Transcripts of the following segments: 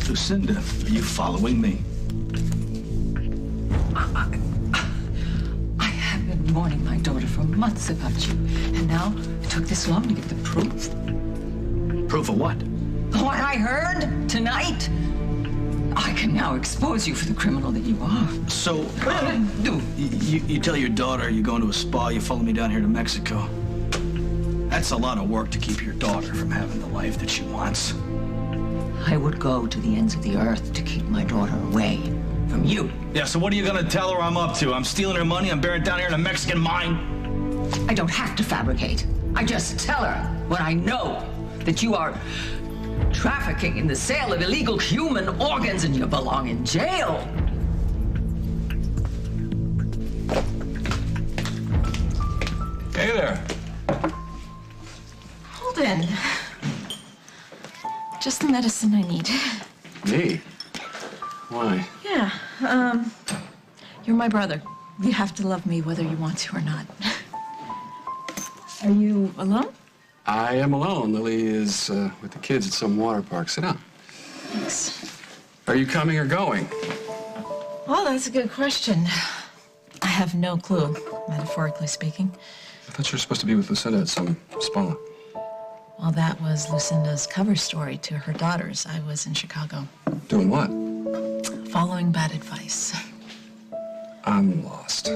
Lucinda, are you following me? I have been warning my daughter for months about you, and now it took this long to get the proof. Proof of what? What I heard tonight. I can now expose you for the criminal that you are. So, you tell your daughter you're going to a spa, you follow me down here to Mexico. That's a lot of work to keep your daughter from having the life that she wants. I would go to the ends of the earth to keep my daughter away from you. Yeah, so what are you gonna tell her I'm up to? I'm stealing her money, I'm buried down here in a Mexican mine? I don't have to fabricate. I just tell her what I know, that you are trafficking in the sale of illegal human organs and you belong in jail. Hey there. Holden. Just the medicine I need. Me? Why? Yeah, you're my brother. You have to love me whether you want to or not. Are you alone? I am alone. Lily is with the kids at some water park. Sit down. Thanks. Are you coming or going? Well, that's a good question. I have no clue, metaphorically speaking. I thought you were supposed to be with Lucinda at some spa. Well, that was Lucinda's cover story to her daughters. I was in Chicago. Doing what? Following bad advice. I'm lost.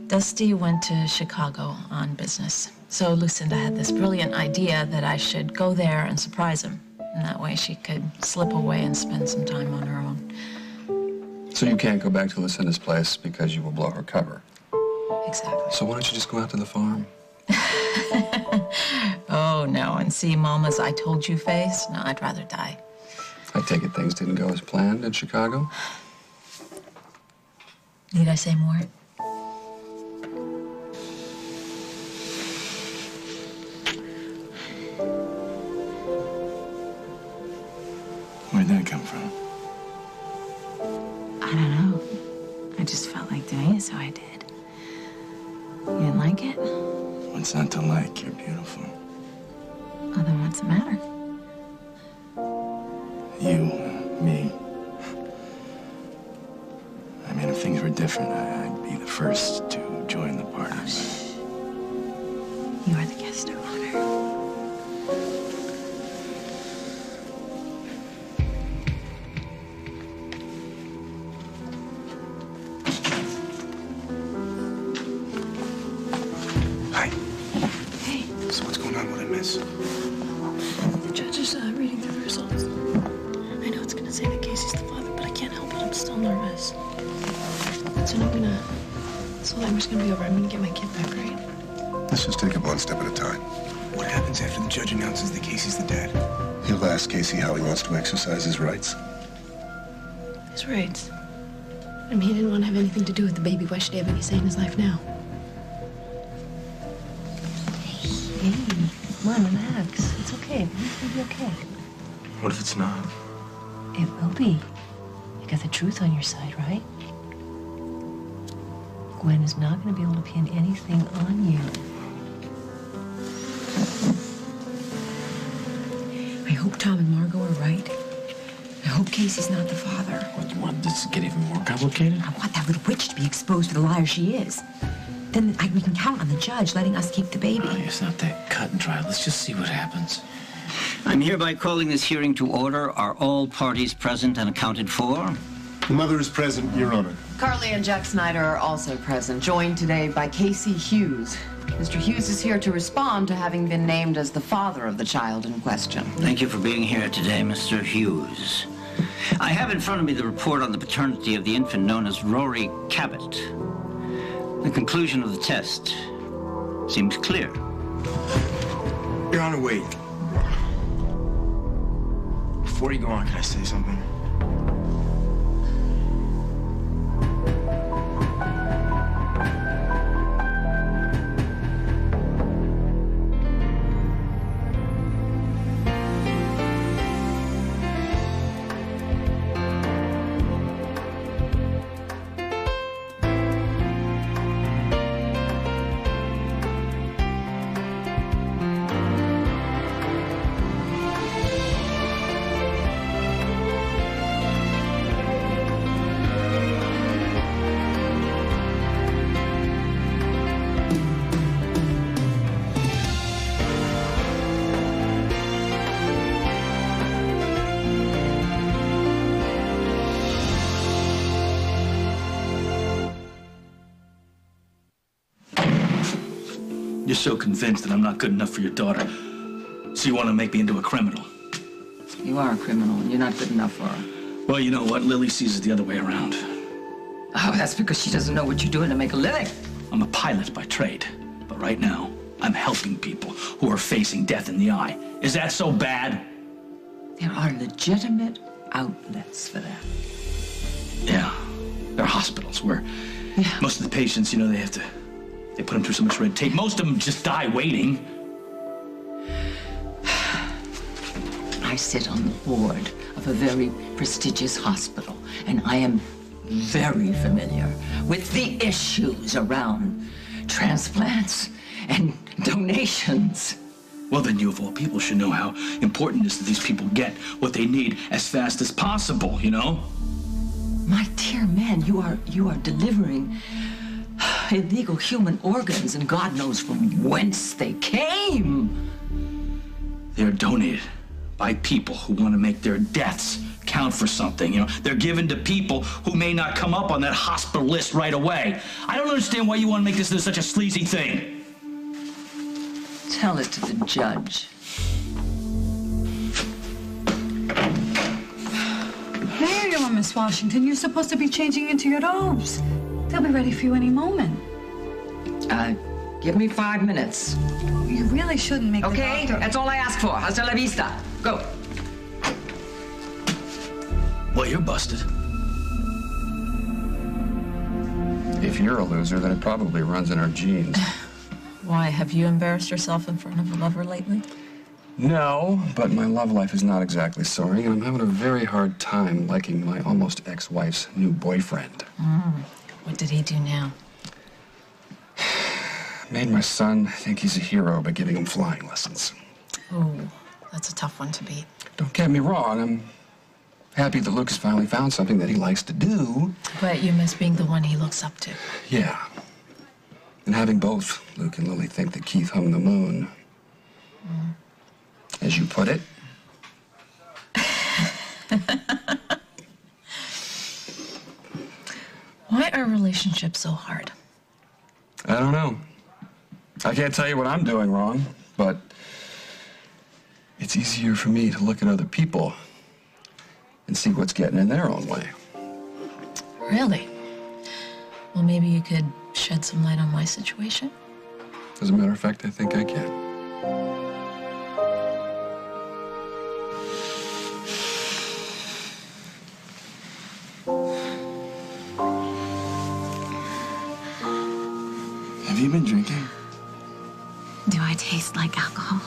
Dusty went to Chicago on business. So Lucinda had this brilliant idea that I should go there and surprise him. And that way she could slip away and spend some time on her own. So you can't go back to Lucinda's place because you will blow her cover. Exactly. So why don't you just go out to the farm? Oh, no, and see Mama's I told you face? No, I'd rather die. I take it things didn't go as planned in Chicago? Need I say more? Where'd that come from? I don't know. I just felt like doing it, so I did. You didn't like it? What's not to like? You're beautiful. Well, then what's the matter? You, me. I mean, if things were different, I'd be the first to join the party. You are the guest of honor. Hi. Hey, So what's going on? What I miss? the judge is reading through the results. I know it's gonna say that Casey's the father, but I can't help it. I'm still nervous. So this whole hour's gonna be over. I'm gonna get my kid back, right? Let's just take it one step at a time. What happens after the judge announces that Casey's the dad? He'll ask Casey how he wants to exercise his rights. His rights. I mean, he didn't want to have anything to do with the baby. Why should he have any say in his life now? Hey, come on, relax. It's okay. It's gonna be okay. What if it's not? It will be. You got the truth on your side, right? Gwen is not going to be able to pin anything on you. I hope Tom and Margot are right. I hope Casey's not the father. What, you want this to get even more complicated? I want that little witch to be exposed for the liar she is. Then we can count on the judge letting us keep the baby. Oh, it's not that cut and dry. Let's just see what happens. I'm hereby calling this hearing to order. Are all parties present and accounted for? The mother is present, Your Honor. Carly and Jack Snyder are also present, joined today by Casey Hughes. Mr. Hughes is here to respond to having been named as the father of the child in question. Thank you for being here today, Mr. Hughes. I have in front of me the report on the paternity of the infant known as Rory Cabot. The conclusion of the test seems clear. Your Honor, wait. Before you go on, can I say something? You're so convinced that I'm not good enough for your daughter, so you want to make me into a criminal. You are a criminal, and you're not good enough for her. Well, you know what? Lily sees it the other way around. Oh, that's because she doesn't know what you're doing to make a living. I'm a pilot by trade, but right now, I'm helping people who are facing death in the eye. Is that so bad? There are legitimate outlets for that. Yeah. There are hospitals where most of the patients, you know, they put them through so much red tape. Most of them just die waiting. I sit on the board of a very prestigious hospital, and I am very familiar with the issues around transplants and donations. Well, then you, of all people, should know how important it is that these people get what they need as fast as possible, you know? My dear man, you are delivering illegal human organs, and God knows from whence they came. They're donated by people who want to make their deaths count for something, you know? They're given to people who may not come up on that hospital list right away. I don't understand why you want to make this into such a sleazy thing. Tell it to the judge. There you are, Miss Washington. You're supposed to be changing into your robes. They'll be ready for you any moment. Give me 5 minutes. You really shouldn't make Okay, the doctor... that's all I ask for. Hasta la vista. Go. Well, you're busted. If you're a loser, then it probably runs in our genes. Why, have you embarrassed yourself in front of a lover lately? No, but my love life is not exactly soaring, and I'm having a very hard time liking my almost ex-wife's new boyfriend. What did he do now? Made my son think he's a hero by giving him flying lessons. Oh, that's a tough one to beat. Don't get me wrong, I'm happy that Luke has finally found something that he likes to do. But you miss being the one he looks up to. Yeah. And having both Luke and Lily think that Keith hung the moon, as you put it. Why are relationships so hard? I don't know. I can't tell you what I'm doing wrong, but it's easier for me to look at other people and see what's getting in their own way. Really? Well, maybe you could shed some light on my situation? As a matter of fact, I think I can. Have you been drinking? Do I taste like alcohol?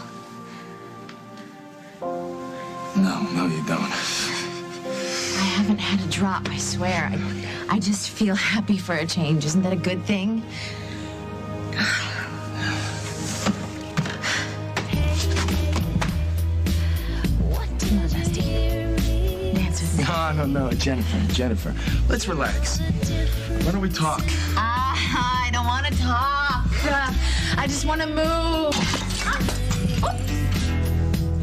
No, you don't. I haven't had a drop, I swear. I just feel happy for a change. Isn't that a good thing? What? Dusty. Dance with me. No, Jennifer. Let's relax. Why don't we talk? I don't want to talk. I just want to move.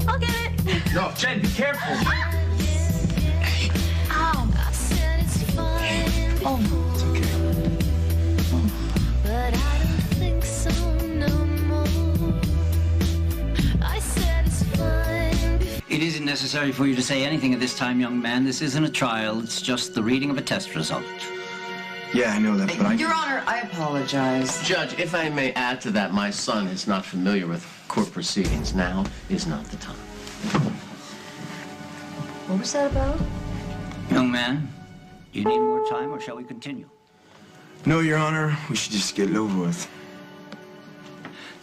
I'll get it. No, Jen, be careful. Ow. Oh. It's okay. But I don't think so no more. I said it's fine. It isn't necessary for you to say anything at this time, young man. This isn't a trial. It's just the reading of a test result. Yeah, I know that, but Your Honor, I apologize. Judge, if I may add to that, my son is not familiar with court proceedings. Now is not the time. What was that about? Young man, do you need more time, or shall we continue? No, Your Honor. We should just get it over with.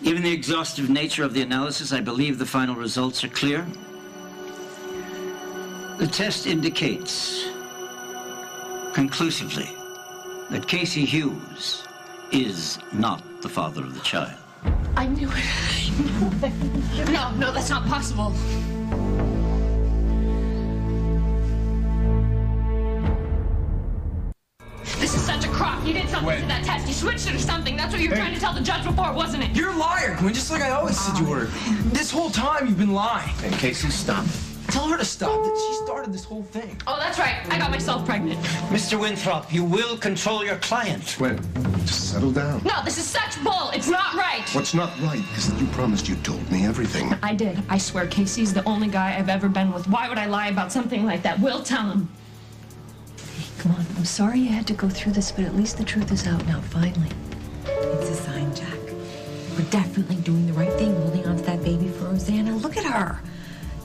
Given the exhaustive nature of the analysis, I believe the final results are clear. The test indicates conclusively that Casey Hughes is not the father of the child. I knew it. I knew it. No, that's not possible. This is such a crock. You did something to that test. You switched it or something. That's what you were trying to tell the judge before, wasn't it? You're a liar, Gwen, just like I always said you were. This whole time you've been lying. And Casey, stop it. Tell her to stop. She started this whole thing. Oh, that's right. I got myself pregnant. Mr. Winthrop, you will control your client. Gwen, Just settle down. No, this is such bull. It's not right. What's not right is that you promised you told me everything. I did. I swear Casey's the only guy I've ever been with. Why would I lie about something like that? We'll tell him. Come on, I'm sorry you had to go through this, but at least the truth is out now, finally. It's a sign, Jack. We're definitely doing the right thing, holding on to that baby for Rosanna. Look at her.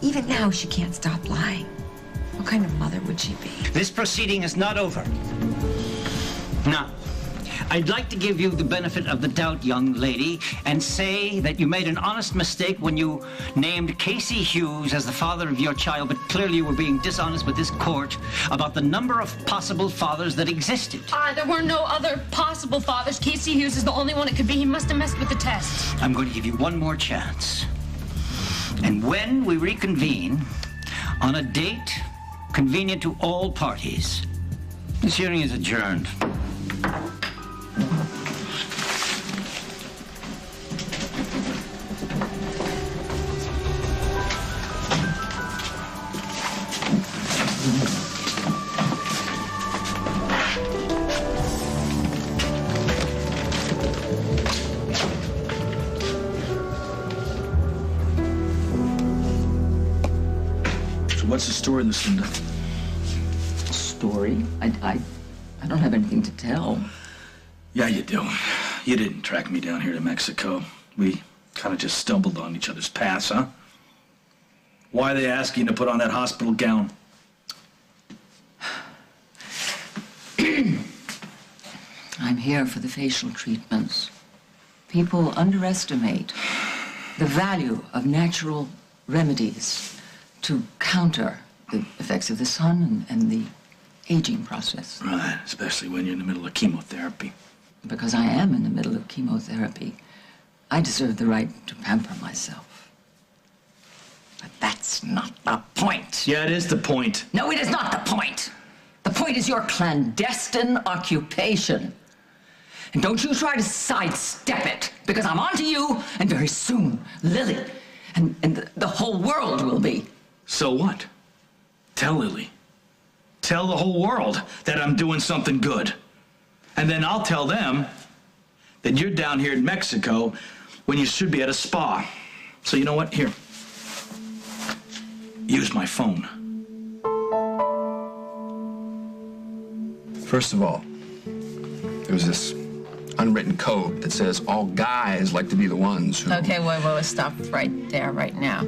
Even now, she can't stop lying. What kind of mother would she be? This proceeding is not over. Now, I'd like to give you the benefit of the doubt, young lady, and say that you made an honest mistake when you named Casey Hughes as the father of your child, but clearly you were being dishonest with this court about the number of possible fathers that existed. There were no other possible fathers. Casey Hughes is the only one it could be. He must have messed with the test. I'm going to give you one more chance. And when we reconvene on a date convenient to all parties, this hearing is adjourned. What's the story, Lucinda? Story? I don't have anything to tell. Yeah, you do. You didn't track me down here to Mexico. We kind of just stumbled on each other's paths, huh? Why are they asking you to put on that hospital gown? I'm here for the facial treatments. People underestimate the value of natural remedies to counter the effects of the sun and the aging process. Right, especially when you're in the middle of chemotherapy. Because I am in the middle of chemotherapy, I deserve the right to pamper myself. But that's not the point. Yeah, it is the point. No, it is not the point. The point is your clandestine occupation. And don't you try to sidestep it, because I'm onto you, and very soon, Lily, and the whole world will be. So what? Tell Lily. Tell the whole world that I'm doing something good. And then I'll tell them that you're down here in Mexico when you should be at a spa. So you know what? Here. Use my phone. First of all, there's this unwritten code that says all guys like to be the ones who... Okay, wait, stop right there, right now.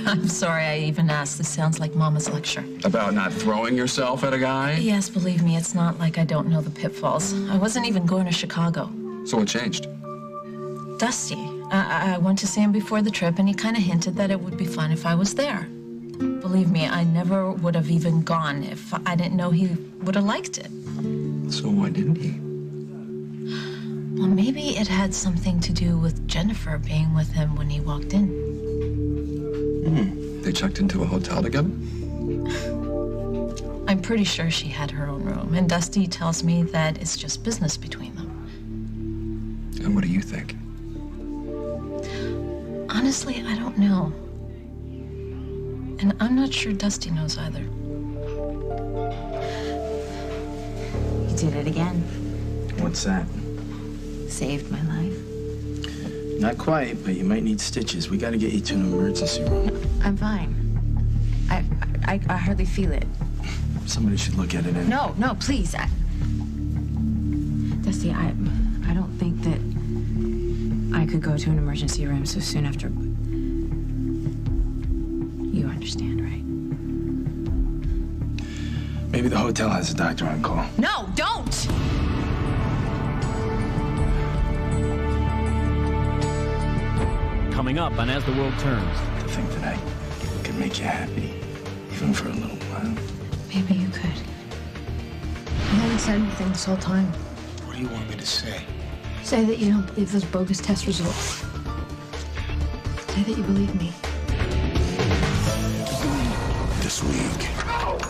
I'm sorry I even asked. This sounds like Mama's lecture. About not throwing yourself at a guy? Yes, believe me, it's not like I don't know the pitfalls. I wasn't even going to Chicago. So what changed? Dusty. I went to see him before the trip, and he kind of hinted that it would be fun if I was there. Believe me, I never would have even gone if I didn't know he would have liked it. So why didn't he? Well, maybe it had something to do with Jennifer being with him when he walked in. They checked into a hotel together? I'm pretty sure she had her own room, and Dusty tells me that it's just business between them. And what do you think? Honestly, I don't know. And I'm not sure Dusty knows either. You did it again. What's that? Saved my life. Not quite, but you might need stitches. We gotta get you to an emergency room. I'm fine. I hardly feel it. Somebody should look at it anyway. No, please. Dusty, I don't think that I could go to an emergency room so soon after. You understand, right? Maybe the hotel has a doctor on call. No, don't! Coming up on As the World Turns. To think that I could make you happy, even for a little while. Maybe you could. You haven't said anything this whole time. What do you want me to say? Say that you don't believe those bogus test results. Say that you believe me. This week,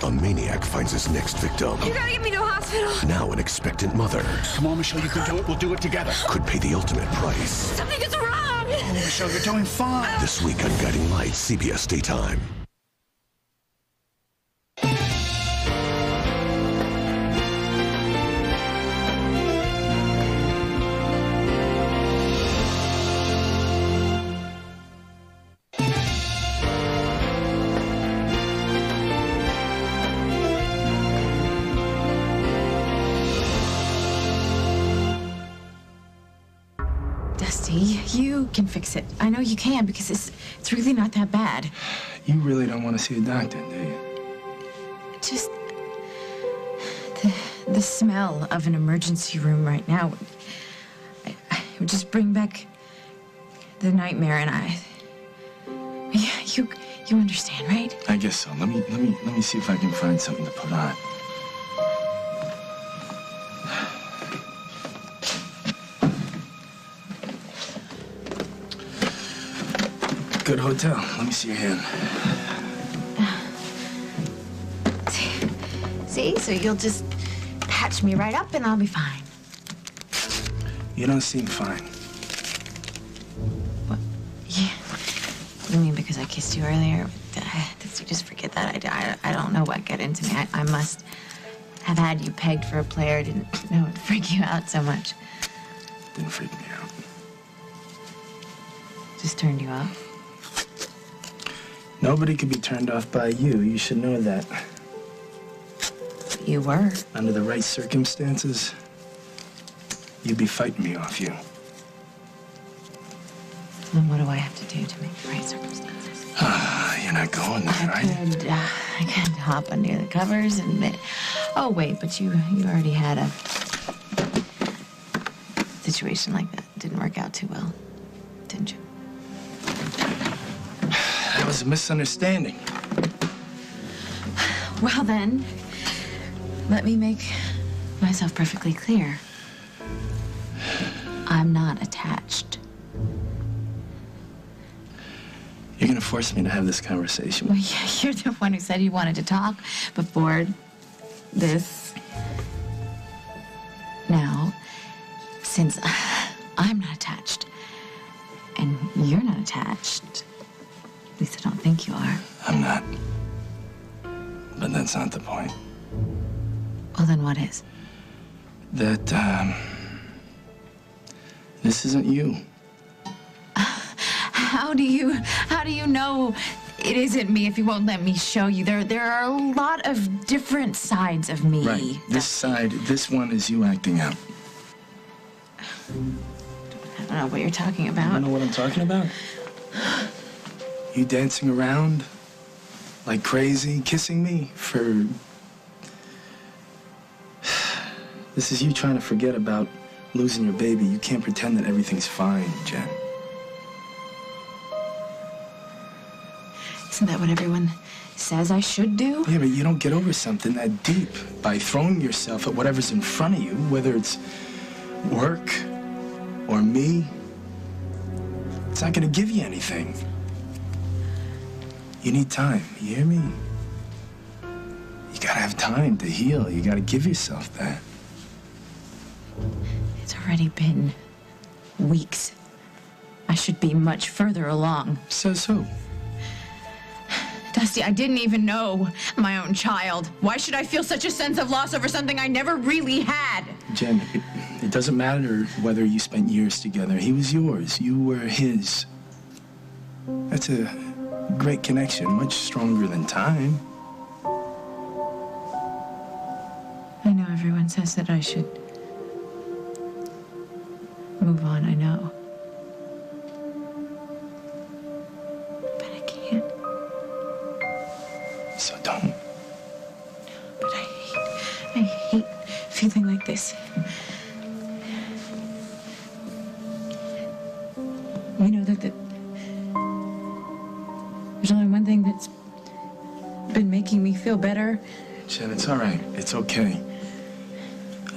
a maniac finds his next victim. You gotta get me to a hospital. Now an expectant mother. Come on, Michelle, you can do it. We'll do it together. Could pay the ultimate price. Something is wrong. Oh, Michelle, you're doing fine. This week on Guiding Lights, CBS Daytime. Dusty, you can fix it. I know you can because it's really not that bad. You really don't want to see a doctor, do you? Just the smell of an emergency room right now it would just bring back the nightmare, and you understand, right? I guess so. Let me see if I can find something to put on. Good hotel. Let me see your hand. See? So you'll just patch me right up and I'll be fine. You don't seem fine. What? Yeah. You mean because I kissed you earlier? Did you just forget that? I don't know what got into me. I must have had you pegged for a player. I didn't know it'd freak you out so much. Didn't freak me out. Just turned you off? Nobody could be turned off by you. You should know that. You were. Under the right circumstances, you'd be fighting me off you. Then what do I have to do to make the right circumstances? You're not going there, right? I could hop under the covers and admit. Oh wait, but you already had a situation like that. Didn't work out too well, didn't you? That was a misunderstanding. Well then, let me make myself perfectly clear. I'm not attached. You're gonna force me to have this conversation. Well, yeah, you're the one who said you wanted to talk before this. Now, since I'm not attached and you're not attached, at least I don't think you are. I'm not. But that's not the point. Well, then what is? That, this isn't you. How do you know it isn't me if you won't let me show you? There are a lot of different sides of me. Right. This one is you acting out. I don't know what you're talking about. You don't know what I'm talking about? You dancing around like crazy, kissing me for... This is you trying to forget about losing your baby. You can't pretend that everything's fine, Jen. Isn't that what everyone says I should do? Yeah, but you don't get over something that deep by throwing yourself at whatever's in front of you, whether it's work or me. It's not gonna give you anything. You need time, you hear me? You gotta have time to heal. You gotta give yourself that. It's already been weeks. I should be much further along. Says who? Dusty, I didn't even know my own child. Why should I feel such a sense of loss over something I never really had? Jen, it doesn't matter whether you spent years together. He was yours. You were his. That's a great connection, much stronger than time. I know everyone says that I should move on, I know. But I can't. So don't. But I hate feeling like this. You know that there's only one thing that's been making me feel better. Jen, it's all right. It's okay.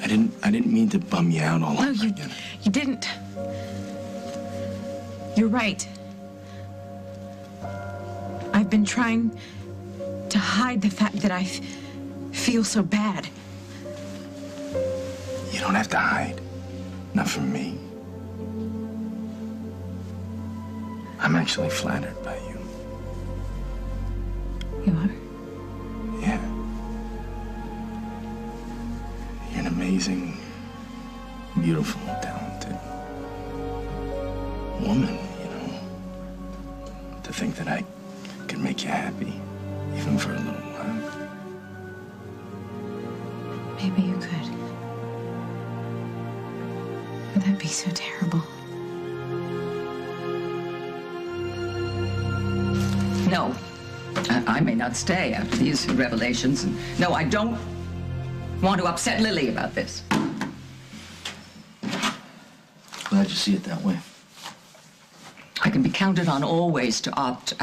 I didn't mean to bum you out all over again. You didn't. You're right. I've been trying to hide the fact that I feel so bad. You don't have to hide. Not from me. I'm actually flattered by you. You are? Yeah. You're an amazing, beautiful, talented woman, you know. To think that I could make you happy, even for a little while. Maybe you could. Would that be so terrible? I may not stay after these revelations. And no, I don't want to upset Lily about this. Glad you see it that way. I can be counted on always to opt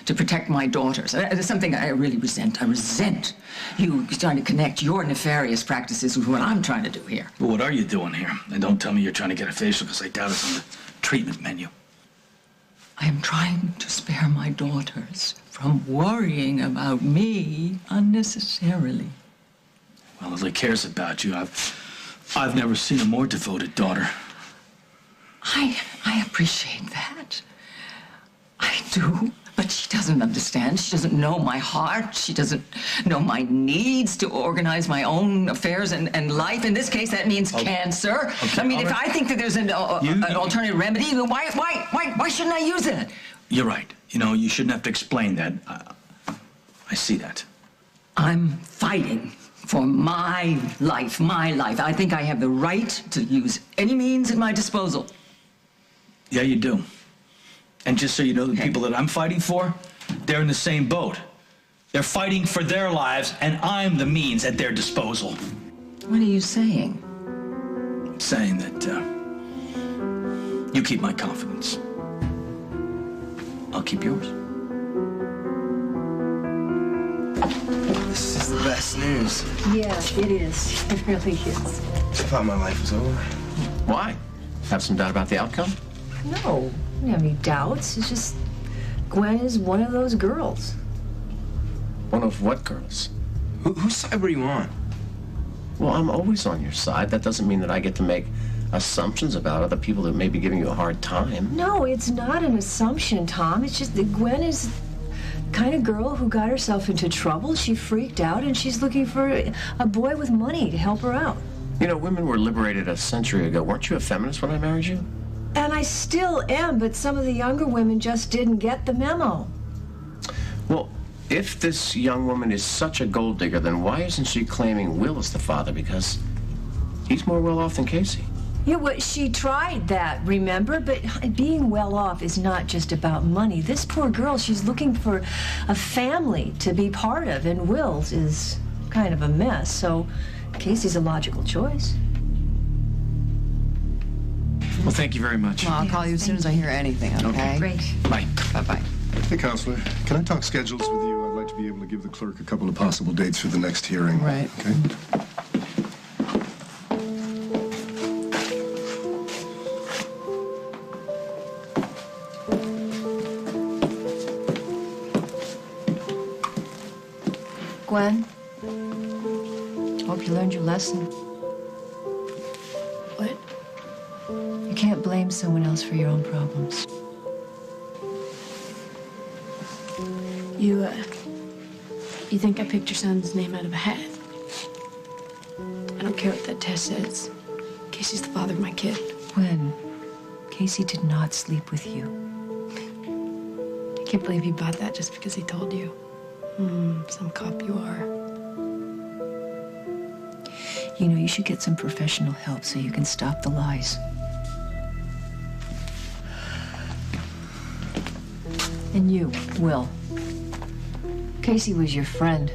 to protect my daughters. There's something I really resent. I resent you trying to connect your nefarious practices with what I'm trying to do here. Well, what are you doing here? And don't tell me you're trying to get a facial, because I doubt it's on the treatment menu. I am trying to spare my daughters from worrying about me unnecessarily. Well, Lily cares about you. I've never seen a more devoted daughter. I appreciate that. I do. But she doesn't understand. She doesn't know my heart. She doesn't know my needs to organize my own affairs and life. In this case, that means cancer. Okay, I mean, if right. I think that there's an alternative remedy, then why shouldn't I use it? You're right. You know, you shouldn't have to explain that. I see that. I'm fighting for my life, my life. I think I have the right to use any means at my disposal. Yeah, you do. And just so you know, the people that I'm fighting for, they're in the same boat. They're fighting for their lives, and I'm the means at their disposal. What are you saying? I'm saying that you keep my confidence. I'll keep yours. This is the best news. Yeah, it is. It really is. I thought my life was over. Why? Have some doubt about the outcome? No, I don't have any doubts. It's just Gwen is one of those girls. One of what girls? Whose side were you on? Well, I'm always on your side. That doesn't mean that I get to make assumptions about other people that may be giving you a hard time. No, it's not an assumption, Tom. It's just that Gwen is the kind of girl who got herself into trouble. She freaked out, and she's looking for a boy with money to help her out. You know, women were liberated a century ago. Weren't you a feminist when I married you? And I still am, but some of the younger women just didn't get the memo. Well, if this young woman is such a gold digger, then why isn't she claiming Will as the father? Because he's more well off than Casey. Yeah, well, she tried that, remember? But being well off is not just about money. This poor girl, she's looking for a family to be part of, and Will's is kind of a mess, so Casey's a logical choice. Well, thank you very much. Well, I'll call you as soon as I hear anything, okay? Great. Bye. Bye-bye. Hey, Counselor, can I talk schedules with you? I'd like to be able to give the clerk a couple of possible dates for the next hearing. Right. Okay? Gwen, hope you learned your lesson. What? You can't blame someone else for your own problems. You think I picked your son's name out of a hat? I don't care what that test says. Casey's the father of my kid. Gwen, Casey did not sleep with you. I can't believe you bought that just because he told you. Some cop you are. You know, you should get some professional help so you can stop the lies. And you, Will. Casey was your friend.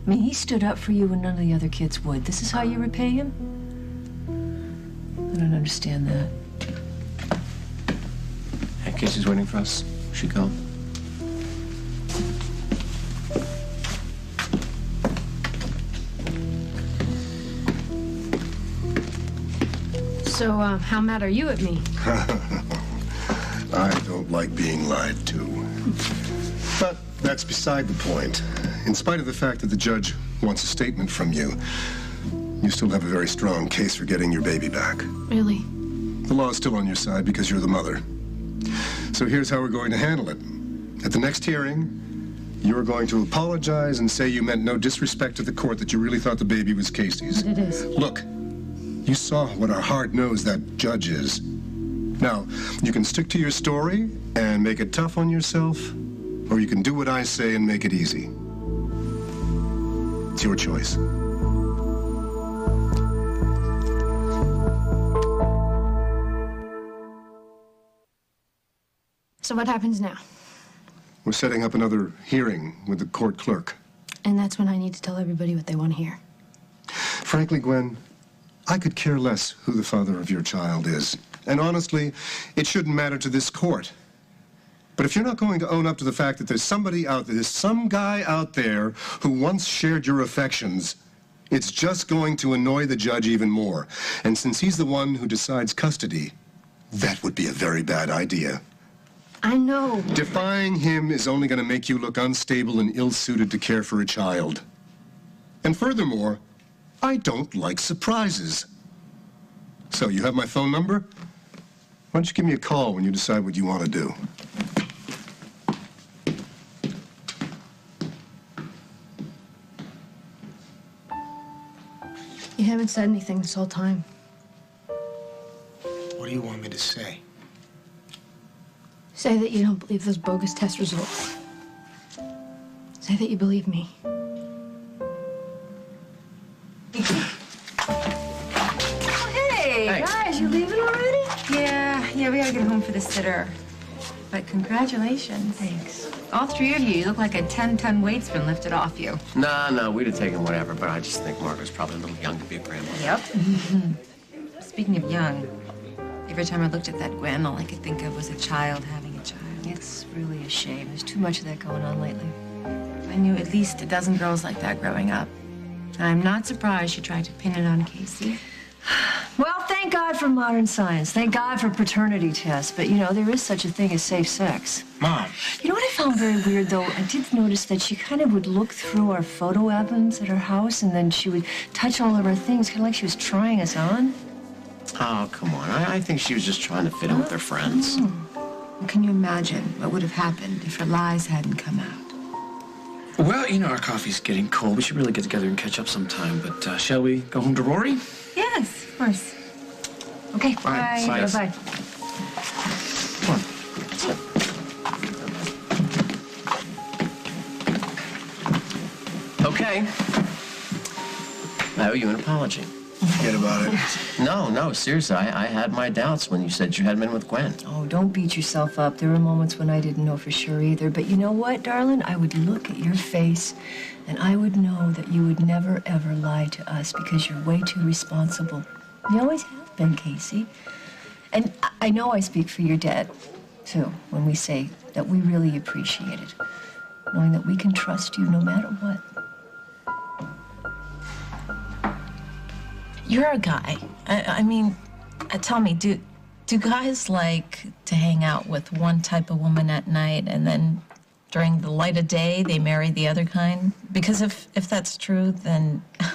I mean, he stood up for you when none of the other kids would. This is how you repay him? I don't understand that. Hey, Casey's waiting for us. We should go. So, how mad are you at me? I don't like being lied to. But that's beside the point. In spite of the fact that the judge wants a statement from you, you still have a very strong case for getting your baby back. Really? The law is still on your side because you're the mother. So here's how we're going to handle it. At the next hearing, you're going to apologize and say you meant no disrespect to the court, that you really thought the baby was Casey's. But it is. Look, you saw what a hard-nosed that judge is. Now, you can stick to your story and make it tough on yourself, or you can do what I say and make it easy. It's your choice. So what happens now? We're setting up another hearing with the court clerk. And that's when I need to tell everybody what they want to hear. Frankly, Gwen, I could care less who the father of your child is. And honestly, it shouldn't matter to this court. But if you're not going to own up to the fact that there's somebody out there, there's some guy out there who once shared your affections, it's just going to annoy the judge even more. And since he's the one who decides custody, that would be a very bad idea. I know. Defying him is only going to make you look unstable and ill-suited to care for a child. And furthermore, I don't like surprises. So, you have my phone number? Why don't you give me a call when you decide what you want to do? You haven't said anything this whole time. What do you want me to say? Say that you don't believe those bogus test results. Say that you believe me. Hey, guys, you leaving already? Yeah, we gotta get home for the sitter. But congratulations. Thanks. All three of you look like a 10-ton weight's been lifted off you. No, we'd have taken whatever, but I just think Margaret's probably a little young to be a grandmother. Yep. Speaking of young, every time I looked at that Gwen, all I could think of was a child having a child. It's really a shame. There's too much of that going on lately. I knew at least a dozen girls like that growing up. And I'm not surprised she tried to pin it on Casey. Well, thank God for modern science. Thank God for paternity tests. But, you know, there is such a thing as safe sex. Mom. You know what I found very weird, though? I did notice that she kind of would look through our photo albums at her house, and then she would touch all of our things, kind of like she was trying us on. Oh, come on. I think she was just trying to fit in with her friends. Well, can you imagine what would have happened if her lies hadn't come out? Well, you know, our coffee's getting cold. We should really get together and catch up sometime. But shall we go home to Rory? Yes, of course. Okay, bye. Bye. Bye. Come on. Okay. I owe you an apology. Forget about it. No, seriously. I had my doubts when you said you had been with Gwen. Oh, don't beat yourself up. There were moments when I didn't know for sure either. But you know what, darling? I would look at your face, and I would know that you would never, ever lie to us because you're way too responsible. You always have been, Casey. And I know I speak for your dad, too, when we say that we really appreciate it, knowing that we can trust you no matter what. You're a guy. I mean, tell me, do guys like to hang out with one type of woman at night and then during the light of day they marry the other kind? Because if that's true, then I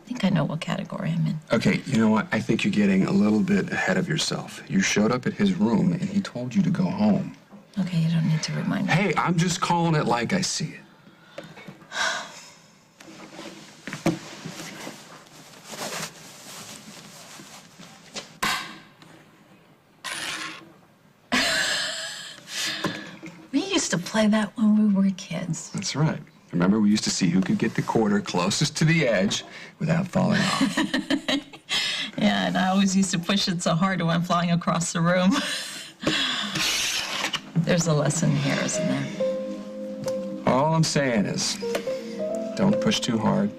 think I know what category I'm in. Okay, you know what? I think you're getting a little bit ahead of yourself. You showed up at his room and he told you to go home. Okay, you don't need to remind me. Hey, I'm just calling it like I see it. We used to play that when we were kids. That's right. Remember, we used to see who could get the quarter closest to the edge without falling off. Yeah, and I always used to push it so hard it went flying across the room. There's a lesson here, isn't there? All I'm saying is, don't push too hard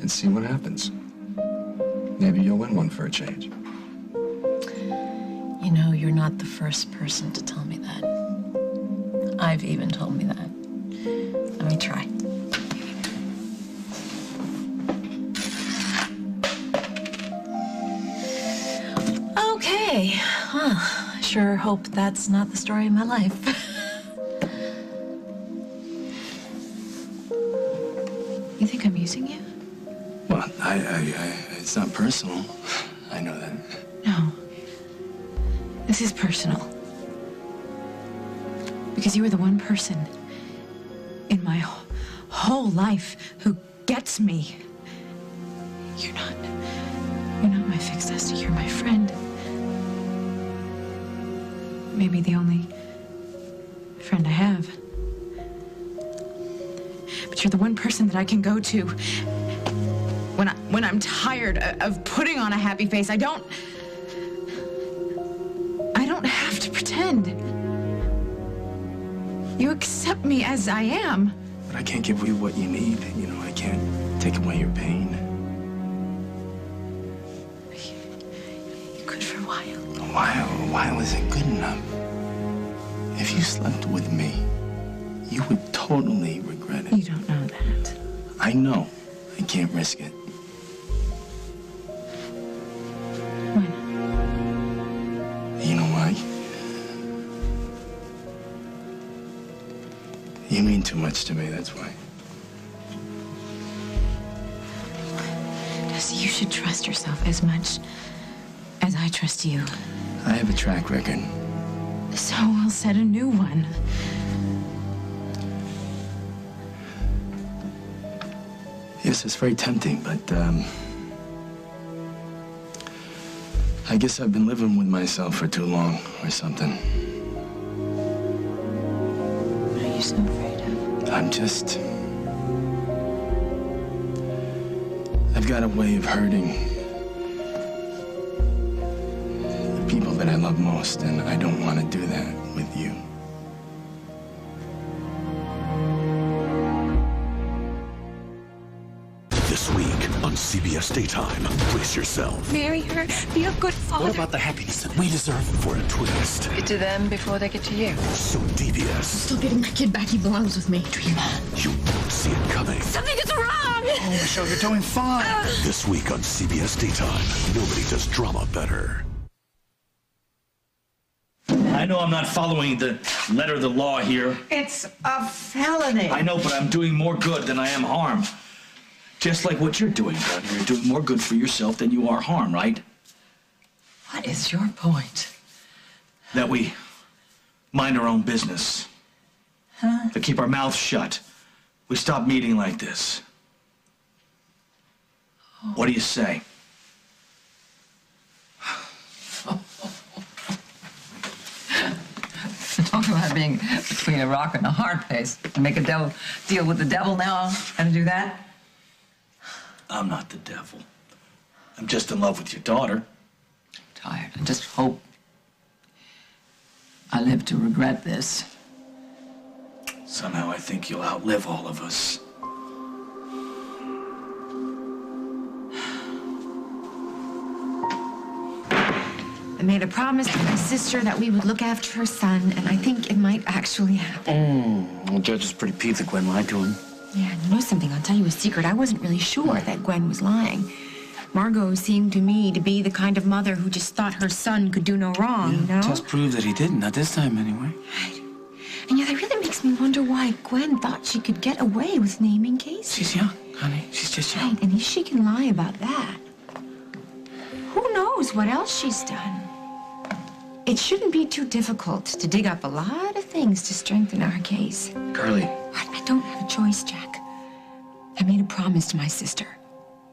and see what happens. Maybe you'll win one for a change. You know, you're not the first person to tell me that. I've even told me that. Let me try. Okay. Huh. I sure hope that's not the story of my life. You think I'm using you? Well, it's not personal. I know that. No. This is personal. Because you are the one person in my whole life who gets me. You're not my fixed Esty, you're my friend. Maybe the only friend I have. But you're the one person that I can go to when I'm tired of putting on a happy face. I don't have to pretend. You accept me as I am. But I can't give you what you need. You know, I can't take away your pain. You could for a while. A while isn't good enough. If you slept with me, you would totally regret it. You don't know that. I know. I can't risk it. Why not? You know why? You mean too much to me, that's why. Because you should trust yourself as much as I trust you. I have a track record. So we'll set a new one. Yes, it's very tempting, but, I guess I've been living with myself for too long, or something. What are you so afraid of? I've got a way of hurting the people that I love most, and I don't want to do that with you. This week on CBS Daytime, brace yourself. Marry her, be a good father. What about the happiness that we deserve for a twist? Get to them before they get to you. So devious. I'm still getting my kid back. He belongs with me. Dream on. You won't see it coming. Something is wrong! Oh, Michelle, you're doing fine. This week on CBS Daytime, nobody does drama better. I know I'm not following the letter of the law here. It's a felony. I know, but I'm doing more good than I am harm. Just like what you're doing, Doug. You're doing more good for yourself than you are harm, right? What is your point? That we mind our own business. Huh? To keep our mouths shut. We stop meeting like this. What do you say? Talk about being between a rock and a hard place. Make a deal with the devil now and do that? I'm not the devil. I'm just in love with your daughter. I'm tired. I just hope I live to regret this. Somehow I think you'll outlive all of us. I made a promise to my sister that we would look after her son, and I think it might actually happen. The judge is pretty peeved that Gwen lied to him. Yeah, and you know something? I'll tell you a secret. I wasn't really sure that Gwen was lying. Margot seemed to me to be the kind of mother who just thought her son could do no wrong, you know? Test proved that he didn't, not this time anyway. Right. And yet it really makes me wonder why Gwen thought she could get away with naming Casey. She's young, honey. She's just young. Right, and if she can lie about that, who knows what else she's done? It shouldn't be too difficult to dig up a lot of things to strengthen our case. Carly. I don't have a choice, Jack. I made a promise to my sister.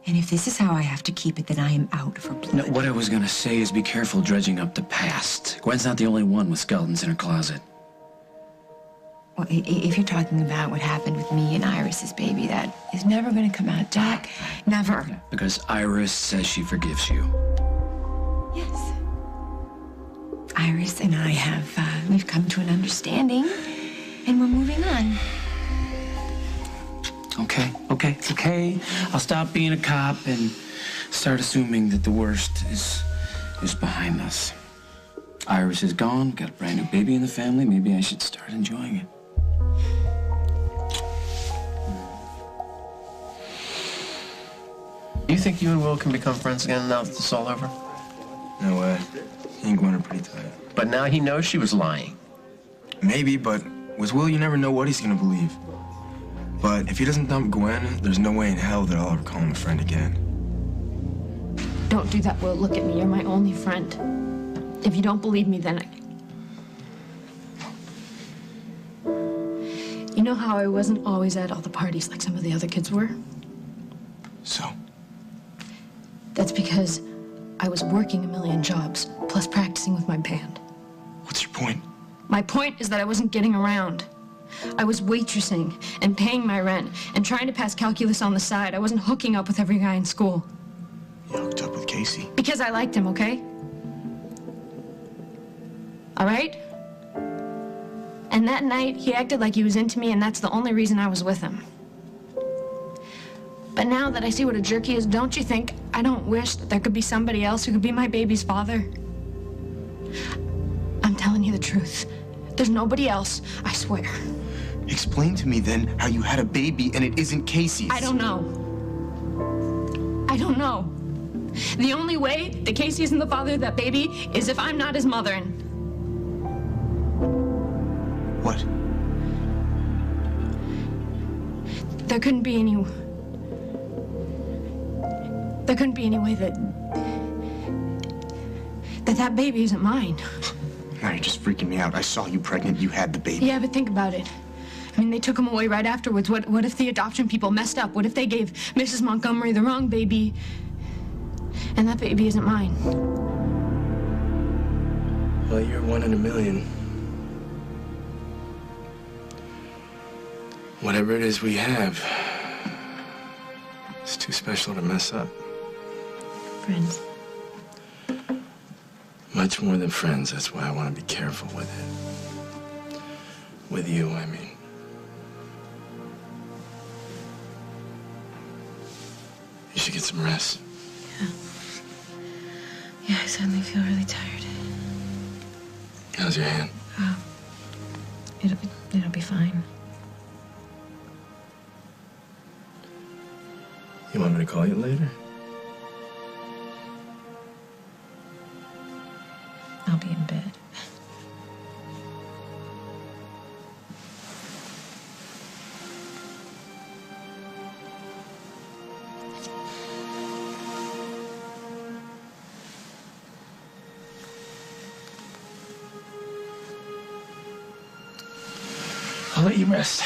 And if this is how I have to keep it, then I am out for blood. No, what I was gonna say is be careful dredging up the past. Gwen's not the only one with skeletons in her closet. Well, if you're talking about what happened with me and Iris's baby, that is never going to come out, Jack. Never. Because Iris says she forgives you. Yes. Iris and I have, we've come to an understanding, and we're moving on. Okay. I'll stop being a cop and start assuming that the worst is behind us. Iris is gone, got a brand new baby in the family. Maybe I should start enjoying it. Do you think you and Will can become friends again now that this is all over? No way. He and Gwen are pretty tight. But now he knows she was lying. Maybe, but with Will, you never know what he's gonna believe. But if he doesn't dump Gwen, there's no way in hell that I'll ever call him a friend again. Don't do that, Will. Look at me. You're my only friend. If you don't believe me, then You know how I wasn't always at all the parties like some of the other kids were? So? That's because I was working a million jobs, plus practicing with my band. What's your point? My point is that I wasn't getting around. I was waitressing and paying my rent and trying to pass calculus on the side. I wasn't hooking up with every guy in school. You hooked up with Casey? Because I liked him, okay? All right? And that night, he acted like he was into me, and that's the only reason I was with him. But now that I see what a jerk he is, don't you think I don't wish that there could be somebody else who could be my baby's father? I'm telling you the truth. There's nobody else, I swear. Explain to me then how you had a baby and it isn't Casey's. I don't know. I don't know. The only way that Casey isn't the father of that baby is if I'm not his mother. And What? there couldn't be any way that baby isn't mine. Now you're just freaking me out. I saw you pregnant. You had the baby. Yeah, but think about it. I mean, they took him away right afterwards. What if the adoption people messed up? What if they gave Mrs. Montgomery the wrong baby? And that baby isn't mine. Well, you're 1 in a million. Whatever it is we have, it's too special to mess up. Friends. Much more than friends. That's why I want to be careful with it. With you, I mean. You should get some rest. Yeah, I suddenly feel really tired. How's your hand? Oh, it'll be fine. You want me to call you later? I'll be in bed. I'll let you rest.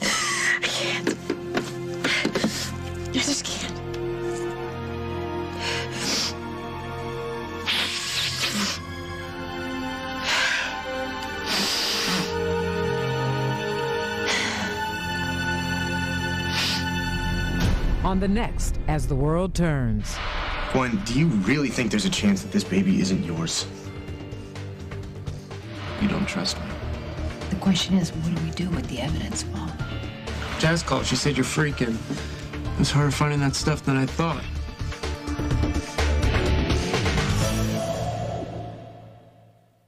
I can't. I just can't. On the next, As the World Turns. Gwen, do you really think there's a chance that this baby isn't yours? You don't trust me. The question is, what do we do with the evidence, Paul? Jazz called. She said you're freaking. It was harder finding that stuff than I thought.